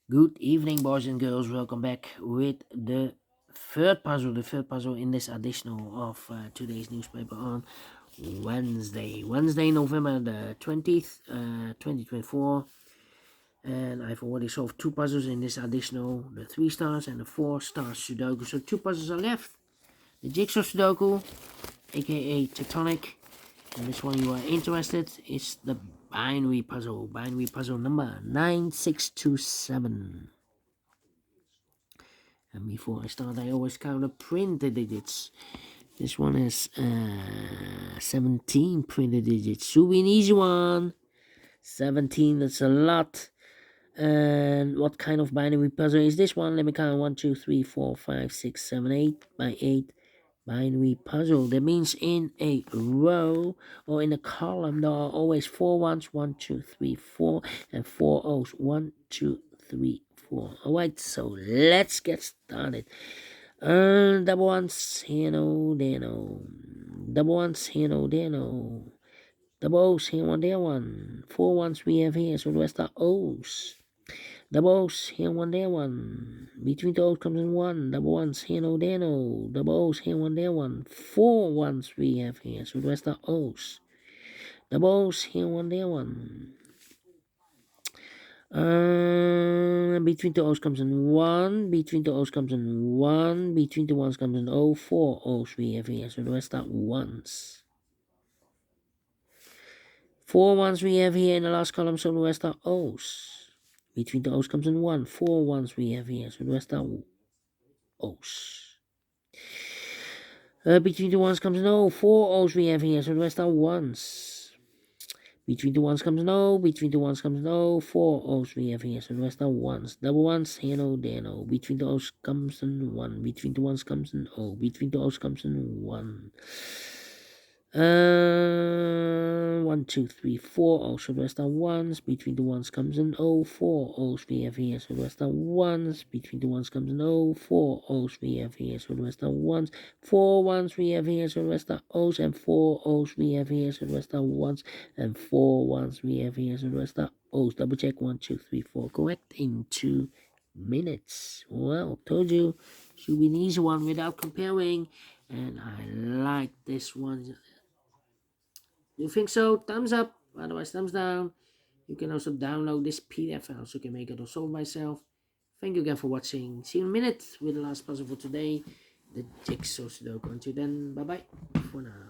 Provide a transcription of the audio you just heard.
Good evening, boys and girls. Welcome back with the third puzzle in this additional of today's newspaper on Wednesday, November the 20th, 2024. And I've already solved two puzzles in this additional, the 3 stars and the 4 star Sudoku. So two puzzles are left. The Jigsaw Sudoku, aka Tectonic, and this one you are interested is the Binary puzzle number 9627. And before I start, I always count the printed digits. This one has 17 printed digits. Should be an easy one. 17, that's a lot. And what kind of binary puzzle is this one? Let me count 1, 2, 3, 4, 5, 6, 7, 8 by 8 binary puzzle. That means in a row or in a column there are always 4 ones, 1, 2, 3, 4, and 4 O's. 1, 2, 3, 4. Alright, so let's get started. Double ones, here no, there no. Double ones, here no, there no. Double O's, here one, there one. 4 ones we have here, so the rest are O's. Double O's, here one, there one. Between the O's comes in 1. Double ones, here no, there no. Double O's, here one, there one. 4 ones we have here, so the rest are O's. Double O's, here one, there one. Between the O's comes in 1. Between the O's comes in 1. Between the ones comes in O. 4 O's we have here, so the rest are ones. 4 ones we have here in the last column, so the rest are O's. Between the O's comes in 1. 4 ones we have here, so the rest are O's. Between the ones comes in O. 4 O's we have here, so the rest are ones. Between the ones comes in O. Between the ones comes in O. 4 O's we have here, so the rest are ones. Double ones, here no, there no. Between the O's comes in 1. Between the ones comes in O. Between the O's comes in 1. 1, 2, 3, 4 O's, so the rest are ones. Between the ones comes in O. 4 O's we have here, so the rest are ones. Between the ones comes in O. 4 O's we have here, so the rest are ones. 4 ones we have here, so the rest are O's, and 4 O's we have here, so the rest are ones, and 4 ones we have here, so the rest are O's. Double check 1, 2, 3, 4. Correct in 2 minutes. Well, told you, should be an easy one without comparing, and I like this one. You think so? Thumbs up. Otherwise, thumbs down. You can also download this PDF file so you can make it or solve myself. Thank you again for watching. See you in a minute with the last puzzle for today, the Jigsaw Sudoku. Until then, bye bye for now.